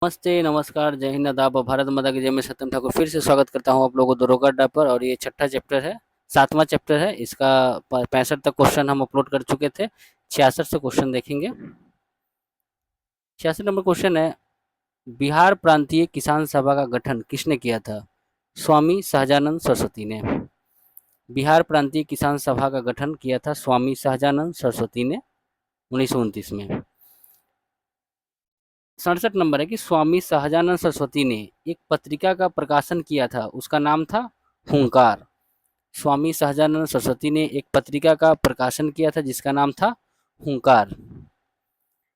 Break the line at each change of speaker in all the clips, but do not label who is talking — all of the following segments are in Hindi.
नमस्ते, नमस्कार, जय हिंद, आदाब, भारत माता की जय। मैं सत्यम ठाकुर फिर से स्वागत करता हूँ आप लोगों को दरोगा अड्डा पर। और ये छठा चैप्टर है, 7वां चैप्टर है। इसका 65 तक क्वेश्चन हम अपलोड कर चुके थे। 66 से क्वेश्चन देखेंगे। 66 नंबर क्वेश्चन है, बिहार प्रांतीय किसान सभा का गठन किसने किया था? स्वामी सहजानंद सरस्वती ने। बिहार प्रांतीय किसान सभा का गठन किया था स्वामी सहजानंद सरस्वती ने 1929 में। 67 नंबर है कि स्वामी सहजानंद सरस्वती ने एक पत्रिका का प्रकाशन किया था, उसका नाम था हुंकार। स्वामी सहजानंद सरस्वती ने एक पत्रिका का प्रकाशन किया था जिसका नाम था हुंकार।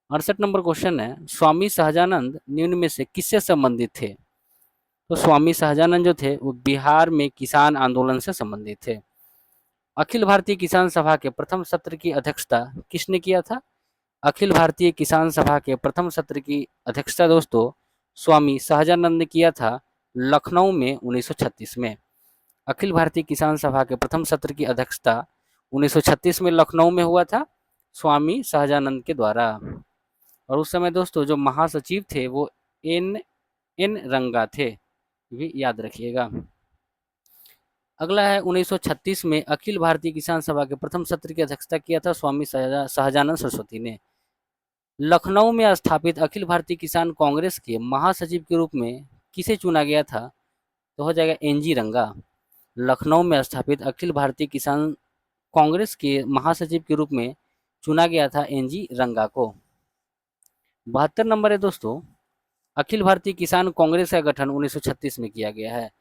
68 नंबर क्वेश्चन है, स्वामी सहजानंद निम्न में से किससे संबंधित थे? तो स्वामी सहजानंद जो थे वो बिहार में किसान आंदोलन से संबंधित थे। अखिल भारतीय किसान सभा के प्रथम सत्र की अध्यक्षता किसने किया था? अखिल भारतीय किसान सभा के प्रथम सत्र की अध्यक्षता दोस्तों स्वामी सहजानंद ने किया था लखनऊ में 1936 में। अखिल भारतीय किसान सभा के प्रथम सत्र की अध्यक्षता 1936 में लखनऊ में हुआ था स्वामी सहजानंद के द्वारा। और उस समय दोस्तों जो महासचिव थे वो एन एन रंगा थे, भी याद रखिएगा। अगला है 1936 में अखिल भारतीय किसान सभा के प्रथम सत्र की अध्यक्षता किया था स्वामी सहजानंद सरस्वती ने। लखनऊ में स्थापित अखिल भारतीय किसान कांग्रेस के महासचिव के रूप में किसे चुना गया था? तो हो जाएगा एनजी रंगा। लखनऊ में स्थापित अखिल भारतीय किसान कांग्रेस के महासचिव के रूप में चुना गया था एनजी रंगा को। 72 नंबर है दोस्तों, अखिल भारतीय किसान कांग्रेस का गठन 1936 में किया गया है।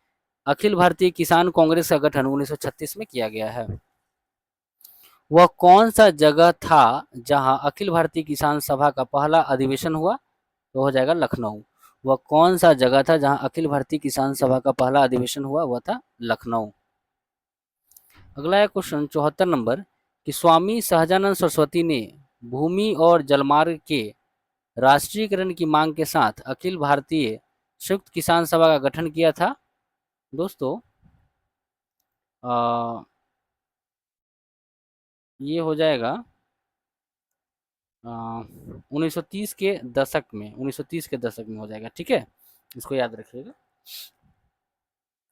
अखिल भारतीय किसान कांग्रेस का गठन 1936 में किया गया है। वह कौन सा जगह था जहां अखिल भारतीय किसान सभा का पहला अधिवेशन हुआ? तो हो जाएगा लखनऊ। वह कौन सा जगह था जहां अखिल भारतीय किसान सभा का पहला अधिवेशन हुआ? वह था लखनऊ। अगला है क्वेश्चन 74 नंबर कि स्वामी सहजानंद सरस्वती ने भूमि और जलमार्ग के राष्ट्रीयकरण की मांग के साथ अखिल भारतीय संयुक्त किसान सभा का गठन किया था दोस्तों। ये हो जाएगा 1930 के दशक में, 1930 के दशक में हो जाएगा। ठीक है, इसको याद रखिएगा,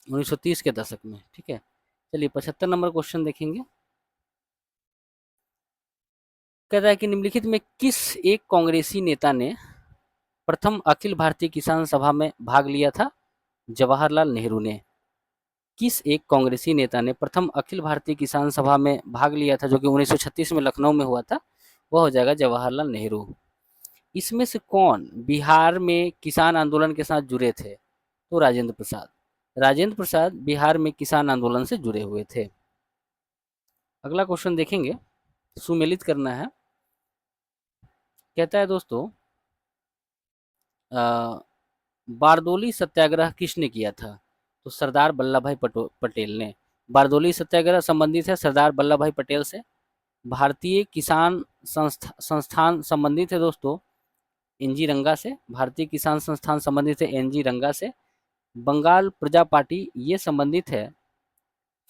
1930 के दशक में। ठीक है, चलिए 75 नंबर क्वेश्चन देखेंगे। कहता है कि निम्नलिखित में किस एक कांग्रेसी नेता ने प्रथम अखिल भारतीय किसान सभा में भाग लिया था? जवाहरलाल नेहरू ने। किस एक कांग्रेसी नेता ने प्रथम अखिल भारतीय किसान सभा में भाग लिया था जो कि 1936 में लखनऊ में हुआ था? वह हो जाएगा जवाहरलाल नेहरू। इसमें से कौन बिहार में किसान आंदोलन के साथ जुड़े थे? तो राजेंद्र प्रसाद। राजेंद्र प्रसाद बिहार में किसान आंदोलन से जुड़े हुए थे। अगला क्वेश्चन देखेंगे, सुमेलित करना है। कहता है दोस्तों बारदोली सत्याग्रह किसने किया था? तो सरदार वल्लभ भाई पटेल ने। बारदोली सत्याग्रह संबंधित है सरदार वल्लभ भाई पटेल से। भारतीय किसान संस्थान संबंधित है दोस्तों एनजी रंगा से। भारतीय किसान संस्थान संबंधित है एनजी रंगा से। बंगाल प्रजा पार्टी ये संबंधित है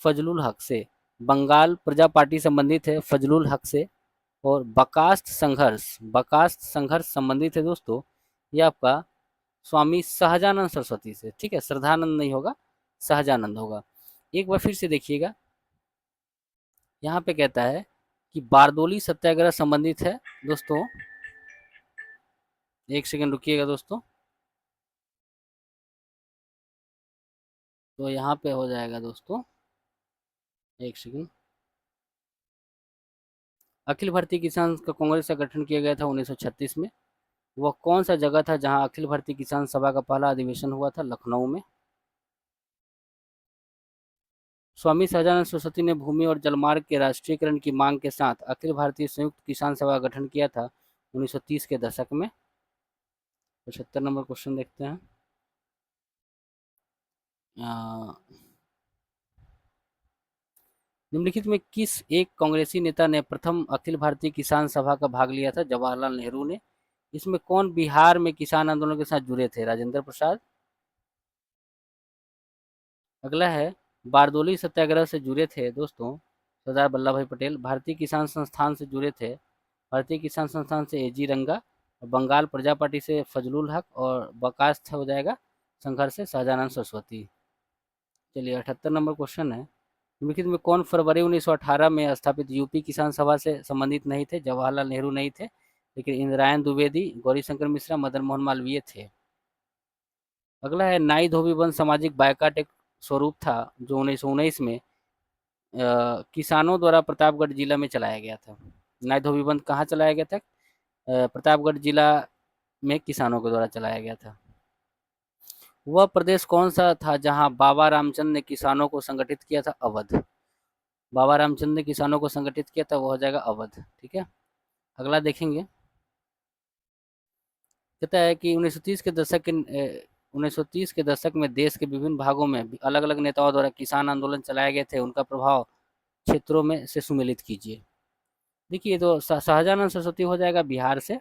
फजलुल हक से। बंगाल प्रजा पार्टी संबंधित है फजलुल हक से। और बकास्त संघर्ष संबंधित है दोस्तों ये आपका स्वामी सहजानंद सरस्वती से। ठीक है, श्रद्धानंद नहीं होगा, सहजानंद होगा। एक बार फिर से देखिएगा, यहाँ पे कहता है कि बारदोली सत्याग्रह संबंधित है दोस्तों। एक सेकंड रुकिएगा दोस्तों, तो यहाँ पे हो जाएगा दोस्तों, एक सेकंड। अखिल भारतीय किसान कांग्रेस का गठन किया गया था 1936 में। वह कौन सा जगह था जहां अखिल भारतीय किसान सभा का पहला अधिवेशन हुआ था? लखनऊ में। स्वामी सहजानंद सरस्वती ने भूमि और जलमार्ग के राष्ट्रीयकरण की मांग के साथ अखिल भारतीय संयुक्त किसान सभा का गठन किया था 1930 के दशक में। 75 नंबर क्वेश्चन देखते हैं। निम्नलिखित में किस एक कांग्रेसी नेता ने प्रथम अखिल भारतीय किसान सभा का भाग लिया था? जवाहरलाल नेहरू ने। इसमें कौन बिहार में किसान आंदोलन के साथ जुड़े थे? राजेंद्र प्रसाद। अगला है बारदोली सत्याग्रह से जुड़े थे दोस्तों सरदार वल्लभ भाई पटेल। भारतीय किसान संस्थान से जुड़े थे, भारतीय किसान संस्थान से एजी रंगा। बंगाल प्रजा पार्टी से फजलुल हक और बर्खास्त हो जाएगा संघर्ष से सहजानंद सरस्वती। चलिए 78 नंबर क्वेश्चन है, निम्नलिखित में कौन फरवरी 1918 में स्थापित यूपी किसान सभा से संबंधित नहीं थे? जवाहरलाल नेहरू नहीं थे, लेकिन इंदिरायण द्विवेदी, गौरीशंकर मिश्रा, मदन मोहन मालवीय थे। अगला है नाई धोबी बंद सामाजिक बायकॉट एक स्वरूप था जो 1919 में किसानों द्वारा प्रतापगढ़ जिला में चलाया गया था। नाई धोबी बंद कहाँ चलाया गया था? प्रतापगढ़ जिला में किसानों के द्वारा चलाया गया था। वह प्रदेश कौन सा था जहां बाबा रामचंद्र ने किसानों को संगठित किया था? अवध। बाबा रामचंद्र ने किसानों को संगठित किया था, वो हो जाएगा अवध। ठीक है, अगला देखेंगे। कहता है कि 1930 के दशक में देश के विभिन्न भागों में अलग अलग नेताओं द्वारा किसान आंदोलन चलाए गए थे, उनका प्रभाव क्षेत्रों में से सुमेलित कीजिए। देखिए, तो सहजानंद सरस्वती हो जाएगा बिहार से,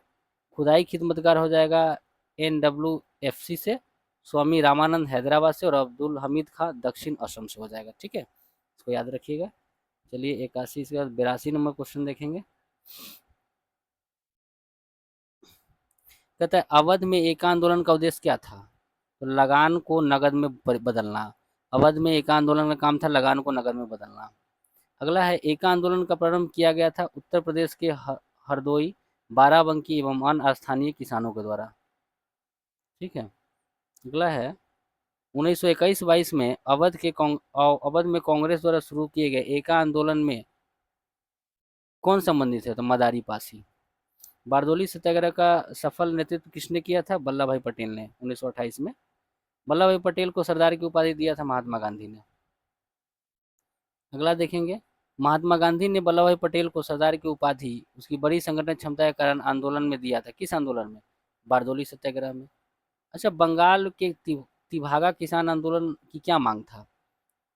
खुदाई खिदमतगार हो जाएगा NWFC से, स्वामी रामानंद हैदराबाद से और अब्दुल हमीद खां दक्षिण असम से हो जाएगा। ठीक है, इसको याद रखिएगा। चलिए 81 के बाद 82 नंबर क्वेश्चन देखेंगे। कहता है अवध में एका आंदोलन का उद्देश्य क्या था? तो लगान को नगद में बदलना। अवध में एका आंदोलन का काम था लगान को नगद में बदलना। अगला है एका आंदोलन का प्रारंभ किया गया था उत्तर प्रदेश के हरदोई, बाराबंकी एवं अन्य स्थानीय किसानों के द्वारा। ठीक है, अगला है 1921-22 में अवध में कांग्रेस द्वारा शुरू किए गए एका आंदोलन में कौन संबंधित है? तो मदारी पासी। बारदोली सत्याग्रह का सफल नेतृत्व किसने किया था? वल्लभ भाई पटेल ने 1928 में। वल्लभ भाई पटेल को सरदार की उपाधि दिया था महात्मा गांधी ने। अगला देखेंगे, महात्मा गांधी ने वल्लभ भाई पटेल को सरदार की उपाधि उसकी बड़ी संगठन क्षमता के कारण आंदोलन में दिया था। किस आंदोलन में? बारदोली सत्याग्रह में। अच्छा, बंगाल के तिभागा किसान आंदोलन की क्या मांग था?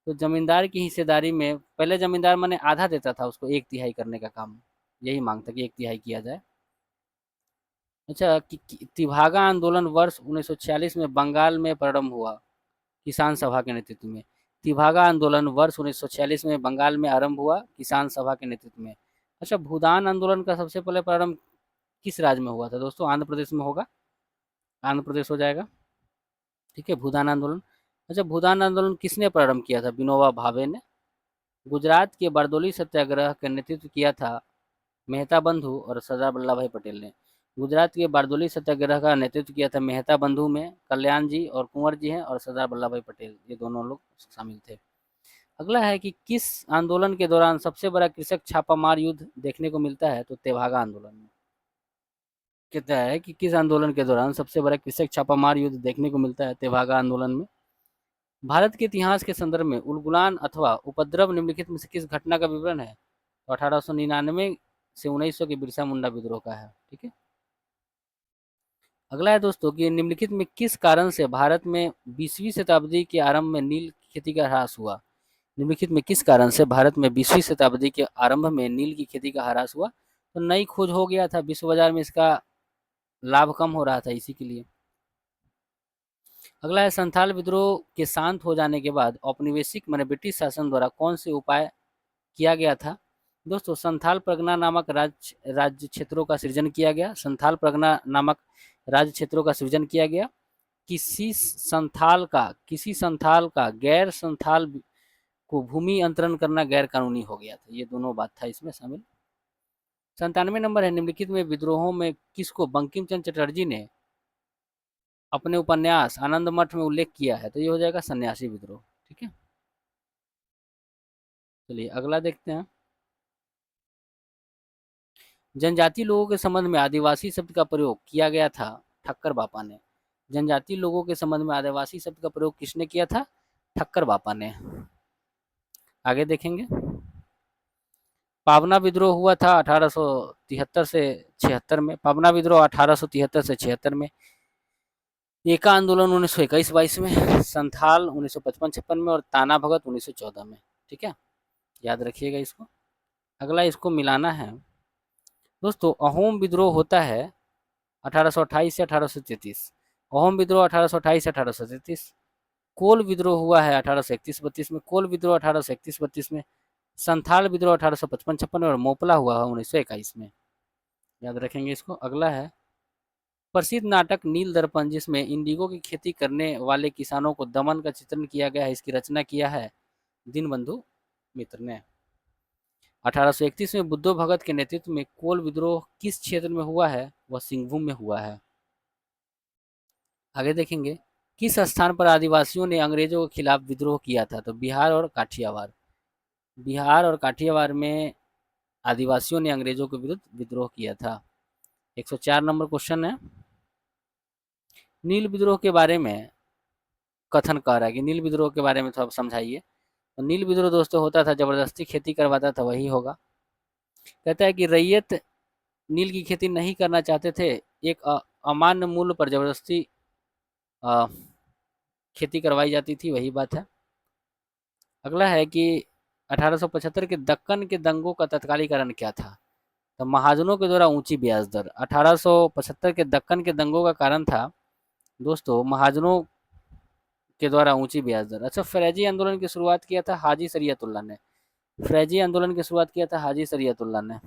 तो जमींदार की हिस्सेदारी में, पहले जमींदार माने आधा देता था, उसको एक तिहाई करने का काम, यही मांग था कि एक तिहाई किया जाए। अच्छा, तिभागा आंदोलन वर्ष 1946 में बंगाल में प्रारंभ हुआ किसान सभा के नेतृत्व में। तिभागा आंदोलन वर्ष 1946 में बंगाल में आरंभ हुआ किसान सभा के नेतृत्व में। अच्छा, भूदान आंदोलन का सबसे पहले प्रारंभ किस राज्य में हुआ था? दोस्तों आंध्र प्रदेश में होगा, आंध्र प्रदेश हो जाएगा। ठीक है, भूदान आंदोलन। अच्छा, भूदान आंदोलन किसने प्रारंभ किया था? विनोबा भावे ने। गुजरात के बारदोली सत्याग्रह का नेतृत्व किया था मेहता बंधु और सरदार वल्लभ भाई पटेल ने। गुजरात के बारदोली सत्याग्रह का नेतृत्व किया था मेहता बंधु में कल्याण जी और कुंवर जी हैं, और सरदार वल्लभ भाई पटेल, ये दोनों लोग शामिल थे। अगला है कि किस आंदोलन के दौरान सबसे बड़ा कृषक छापामार युद्ध देखने को मिलता है? तो तेभागा आंदोलन में। कहता है कि किस आंदोलन के दौरान सबसे बड़ा कृषक छापामार युद्ध देखने को मिलता है? तेभागा आंदोलन में। भारत के इतिहास के संदर्भ में उलगुलान अथवा उपद्रव निम्नलिखित में से किस घटना का विवरण है? तो 1899 से 1900 के बिरसा मुंडा विद्रोह का है। ठीक है, अगला है दोस्तों कि निम्नलिखित में किस कारण से भारत में 20वीं शताब्दी के आरंभ में नील की खेती का ह्रास हुआ? निम्नलिखित में किस कारण से भारत में 20वीं शताब्दी के आरंभ में नील की खेती का ह्रास हुआ? तो नई खोज हो गया था, विश्व बाजार में इसका लाभ कम हो रहा था, इसी के लिए। अगला है संथाल विद्रोह के शांत हो जाने के बाद औपनिवेशिक माने ब्रिटिश शासन द्वारा कौन से उपाय किया गया था? दोस्तों संथाल परगना नामक राज्य क्षेत्रों का सृजन किया गया। संथाल परगना नामक राज्य क्षेत्रों का सृजन किया गया। किसी संथाल का गैर संथाल को भूमि अंतरण करना गैर कानूनी हो गया था। ये दोनों बात था इसमें शामिल। 97 नंबर है, निम्नलिखित में विद्रोहों में किसको बंकिम चंद्र चटर्जी ने अपने उपन्यास आनंद मठ में उल्लेख किया है? तो ये हो जाएगा सन्यासी विद्रोह। ठीक है, चलिए अगला देखते हैं। जनजातीय लोगों के संबंध में आदिवासी शब्द का प्रयोग किया गया था ठक्कर बापा ने। जनजातीय लोगों के संबंध में आदिवासी शब्द का प्रयोग किसने किया था? ठक्कर बापा ने। आगे देखेंगे। पावना विद्रोह हुआ था 1873 से 76 में। पावना विद्रोह 1873 से 76 में। एका आंदोलन 1921-22 में। संथाल 1955-56 में और ताना भगत 1914 में। ठीक है, याद रखिएगा इसको। अगला इसको मिलाना है दोस्तों। अहोम विद्रोह होता है 1828 से 1833। अहोम विद्रोह 1828 से 1833। कोल विद्रोह हुआ है 1831-32 में। कोल विद्रोह 1831-32 में। संथाल विद्रोह 1855-56 में और मोपला हुआ है 1921 में। याद रखेंगे इसको। अगला है प्रसिद्ध नाटक नील दर्पण, जिसमें इंडिगो की खेती करने वाले किसानों को दमन का चित्रण किया गया है, इसकी रचना किया है दीनबंधु मित्र ने। 1831 में बुद्धो भगत के नेतृत्व में कोल विद्रोह किस क्षेत्र में हुआ है? वह सिंहभूम में हुआ है। आगे देखेंगे, किस स्थान पर आदिवासियों ने अंग्रेजों के खिलाफ विद्रोह किया था? तो बिहार और काठियावाड़। बिहार और काठियावाड़ में आदिवासियों ने अंग्रेजों के विरुद्ध विद्रोह किया था। 104 नंबर क्वेश्चन है, नील विद्रोह के बारे में कथन कर रहा है कि नील विद्रोह के बारे में थोड़ा समझाइए। तो नील विद्रोह दोस्तों होता था, जबरदस्ती खेती करवाता था, वही होगा। कहता है कि रैयत नील की खेती नहीं करना चाहते थे, एक अमान्य मूल्य पर जबरदस्ती अ, खेती करवाई जाती थी, वही बात है। अगला है कि 1875 के दक्कन के दंगों का तत्कालीकरण क्या था? तो महाजनों के द्वारा ऊंची ब्याज दर। 1875 के दक्कन के दंगों का कारण था दोस्तों महाजनों के द्वारा ऊंची ब्याज दर। अच्छा, फैजी आंदोलन की शुरुआत किया था हाजी शरीयतुल्लाह ने। फैजी आंदोलन की शुरुआत किया था हाजी शरीयतुल्लाह ने।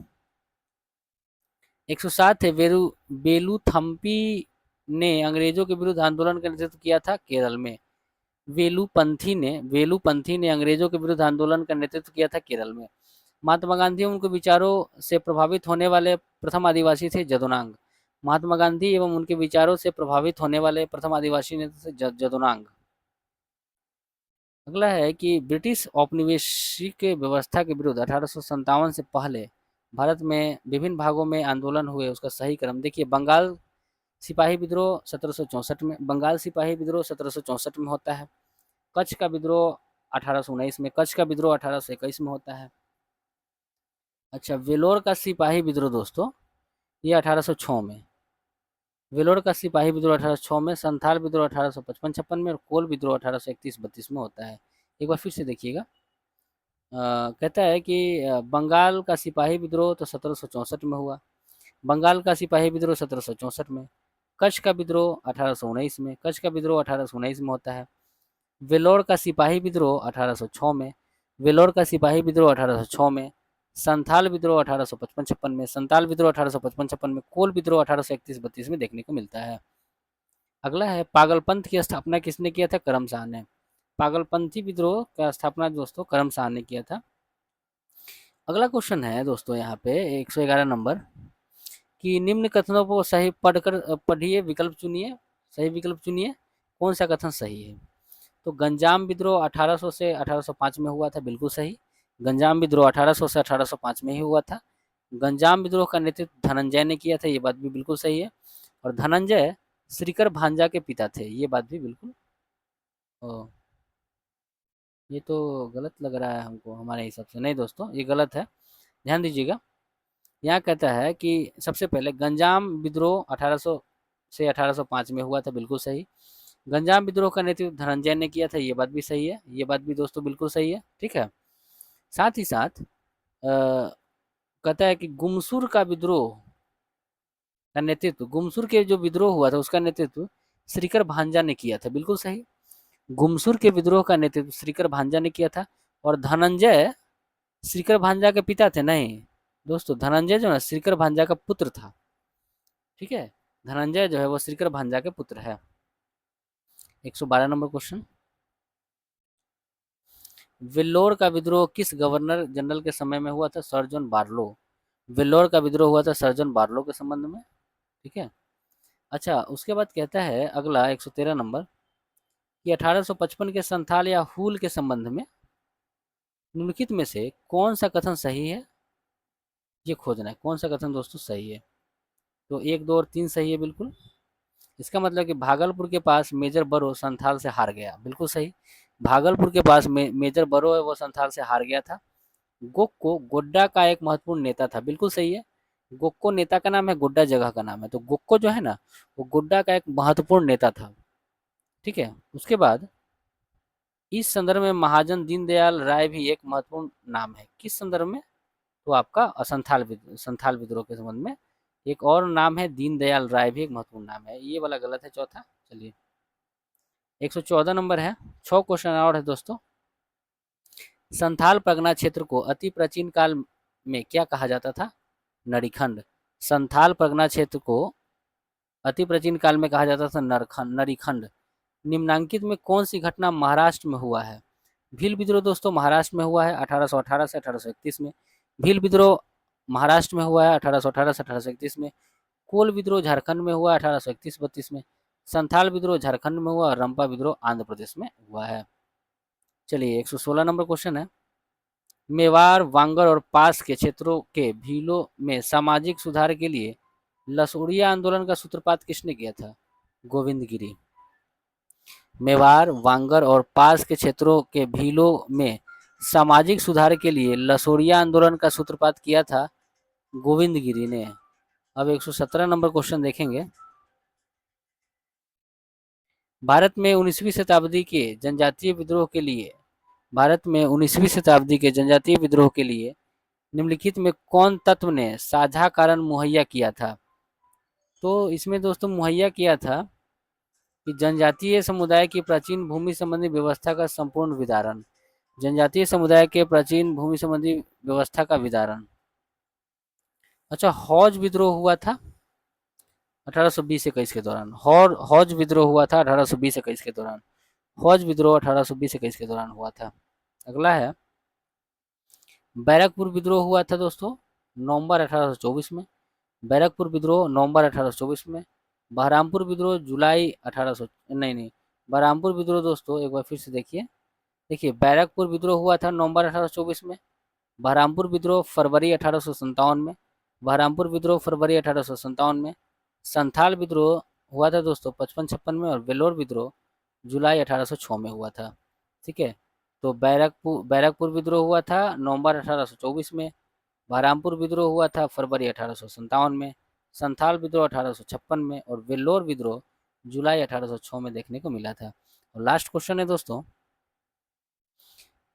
107 है, बेलूथम्पी ने अंग्रेजों के विरुद्ध आंदोलन का नेतृत्व किया था केरल में। वेलुपंथी ने अंग्रेजों के विरुद्ध आंदोलन का नेतृत्व किया था केरल में। महात्मा गांधी उनके विचारों से प्रभावित होने वाले प्रथम आदिवासी थे जदुनांग। महात्मा गांधी एवं उनके विचारों से प्रभावित होने वाले प्रथम आदिवासी नेता थे जदुनांग। अगला है कि ब्रिटिश औपनिवेशिक व्यवस्था के विरुद्ध 1857 से पहले भारत में विभिन्न भागों में आंदोलन हुए, उसका सही क्रम देखिए। बंगाल सिपाही विद्रोह 1764 में, बंगाल सिपाही विद्रोह 1764 में होता है। कच्छ का विद्रोह 1819 में, कच्छ का विद्रोह 1821 में होता है। अच्छा, वेलोर का सिपाही विद्रोह दोस्तों ये 1806 में। वेलोर का सिपाही विद्रोह 1806 में, संथाल विद्रोह 1855-56 में और कोल विद्रोह 1831-32 में होता है। एक बार फिर से देखिएगा। कहता है कि बंगाल का सिपाही विद्रोह तो 1764 में हुआ, बंगाल का सिपाही विद्रोह 1764 में, कच्छ का विद्रोह 1819 में, कच्छ का विद्रोह 1819 में होता है। वेलोर का सिपाही विद्रोह 1806 में, वेलोर का सिपाही विद्रोह 1806 में, संथाल विद्रोह 1855-56 में, संथाल विद्रोह 1855-56 में, कोल विद्रोह 1831-32 में देखने को मिलता है। अगला है, पागलपंथ की स्थापना किसने किया था? करमशाह ने। पागलपंथी विद्रोह का स्थापना दोस्तों करमशाह ने किया था। अगला क्वेश्चन है दोस्तों यहाँ पे 111 नंबर, कि निम्न कथनों को सही पढ़कर पढ़िए, विकल्प चुनिए, सही विकल्प चुनिए, कौन सा कथन सही है? तो गंजाम विद्रोह 1800 से 1805 में हुआ था, बिल्कुल सही। गंजाम विद्रोह 1800 से 1805 में ही हुआ था। गंजाम विद्रोह का नेतृत्व धनंजय ने किया था, ये बात भी बिल्कुल सही है। और धनंजय श्रीकर भांजा के पिता थे, ये बात भी बिल्कुल ये तो गलत लग रहा है हमको, हमारे हिसाब से नहीं दोस्तों, ये गलत है, ध्यान दीजिएगा। यहाँ कहता है कि सबसे पहले गंजाम विद्रोह 1800 से 1805 में हुआ था, बिल्कुल सही। गंजाम विद्रोह का नेतृत्व धनंजय ने किया था, ये बात भी सही है, ये बात भी दोस्तों बिल्कुल सही है, ठीक है। साथ ही साथ कहता है कि गुमसुर का विद्रोह का नेतृत्व, गुमसुर के जो विद्रोह हुआ था उसका नेतृत्व श्रीकर भांजा ने किया था, बिल्कुल सही। गुमसुर के विद्रोह का नेतृत्व श्रीकर भांजा ने किया था। और धनंजय श्रीकर भांजा के पिता थे? नहीं दोस्तों, धनंजय जो है श्रीकर भांजा का पुत्र था, ठीक है। धनंजय जो है वो श्रीकर भांजा के पुत्र है। 112 नंबर क्वेश्चन, वेल्लोर का विद्रोह किस गवर्नर जनरल के समय में हुआ था? Sir John Barlow. वेल्लोर का विद्रोह हुआ था सर जॉन बार्लो के संबंध में, ठीक है। अच्छा, उसके बाद कहता है अगला 113 नंबर, कि 1855 के संथाल या हूल के संबंध में निम्नलिखित में से कौन सा कथन सही है, ये खोजना है, कौन सा कथन दोस्तों सही है। तो 1, 2 और 3 सही है, बिल्कुल। इसका मतलब कि भागलपुर के पास मेजर बरो संथाल से हार गया, बिल्कुल सही। भागलपुर के पास मेजर बरो है वो संथाल से हार गया था। गोक्को गोड्डा का एक महत्वपूर्ण नेता था, बिल्कुल सही है। गोक्को नेता का नाम है, गोड्डा जगह का नाम है, तो गोक्को जो है ना वो गोड्डा का एक महत्वपूर्ण नेता था, ठीक है। उसके बाद इस संदर्भ में महाजन दीनदयाल राय भी एक महत्वपूर्ण नाम है, किस संदर्भ में? तो आपका संथाल विद्रोह के संबंध में एक और नाम है दीनदयाल राय, भी एक महत्वपूर्ण नाम है, ये वाला गलत है चौथा। चलिए 114 नंबर है, 6 क्वेश्चन और है दोस्तों। संथाल परगना क्षेत्र को अति प्राचीन काल में क्या कहा जाता था? नड़ीखंड। संथाल परगना क्षेत्र को अति प्राचीन काल में कहा जाता था नरीखंड। निम्नांकित में कौन सी घटना महाराष्ट्र में हुआ है? भील विद्रोह दोस्तों महाराष्ट्र में हुआ है 1818 से 1831 में। भील विद्रोह महाराष्ट्र में हुआ है 1818 से 1831 में। कोल विद्रोह झारखंड में हुआ 1831-32 में। संथाल विद्रोह झारखंड में हुआ और रंपा विद्रोह आंध्र प्रदेश में हुआ है। चलिए 116 नंबर क्वेश्चन है, मेवाड़, वांगड़ और पास के क्षेत्रों के भीलों में सामाजिक सुधार के लिए लसोड़िया आंदोलन का सूत्रपात किसने किया था? गोविंद गिरी। मेवाड़, वांगड़ और पास के क्षेत्रों के भीलों में सामाजिक सुधार के लिए लसोड़िया आंदोलन का सूत्रपात किया था गोविंद गिरी ने। अब 117 नंबर क्वेश्चन देखेंगे, भारत में 19वीं शताब्दी के जनजातीय विद्रोह के लिए भारत में 19वीं शताब्दी के जनजातीय विद्रोह के लिए निम्नलिखित में कौन तत्व ने साझा कारण मुहैया किया था? तो इसमें दोस्तों मुहैया किया था कि जनजातीय समुदाय की प्राचीन भूमि संबंधी व्यवस्था का संपूर्ण विदारण। जनजातीय समुदाय के प्राचीन भूमि संबंधी व्यवस्था का विदारण। अच्छा, हौज विद्रोह हुआ था 1820-21 के दौरान। हौज विद्रोह हुआ था 1820-21 के दौरान। हौज विद्रोह 1820-21 के दौरान हुआ था। अगला है, बैरकपुर विद्रोह हुआ था दोस्तों नवंबर 1824 में। बैरकपुर विद्रोह नवंबर 1824 में। बहरामपुर विद्रोह जुलाई 1800 नहीं, बहरामपुर विद्रोह दोस्तों एक बार फिर से देखिए। देखिए, बैरकपुर विद्रोह हुआ था नवंबर 1824 में। बहरामपुर विद्रोह फरवरी 1857 में। बहरामपुर विद्रोह फरवरी 1857 में। संथाल विद्रोह हुआ था दोस्तों 55-56 में। और वेलोर विद्रोह जुलाई 1806 में हुआ था। ठीक है, तो बैरकपुर विद्रोह हुआ था नवंबर 1824 में। बहरामपुर विद्रोह हुआ था फरवरी 1857 में। संथाल विद्रोह 1856 में। और वेल्लोर विद्रोह जुलाई 1806 में देखने को मिला था। और लास्ट क्वेश्चन है दोस्तों,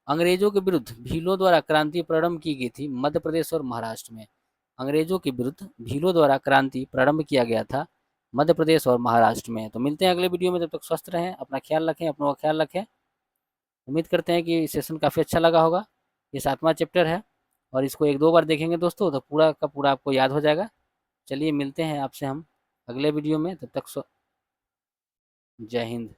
अंग्रेजों के विरुद्ध भीलों द्वारा क्रांति प्रारंभ की गई थी मध्य प्रदेश और महाराष्ट्र में। अंग्रेजों के विरुद्ध भीलों द्वारा क्रांति प्रारंभ किया गया था मध्य प्रदेश और महाराष्ट्र में। तो मिलते हैं अगले वीडियो में, तब तक स्वस्थ रहें, अपना ख्याल रखें, अपनों का ख्याल रखें। उम्मीद करते हैं कि सेशन काफ़ी अच्छा लगा होगा। ये 7वां चैप्टर है और इसको 1-2 बार देखेंगे दोस्तों तो पूरा का पूरा आपको याद हो जाएगा। चलिए मिलते हैं आपसे हम अगले वीडियो में, तब तक जय हिंद।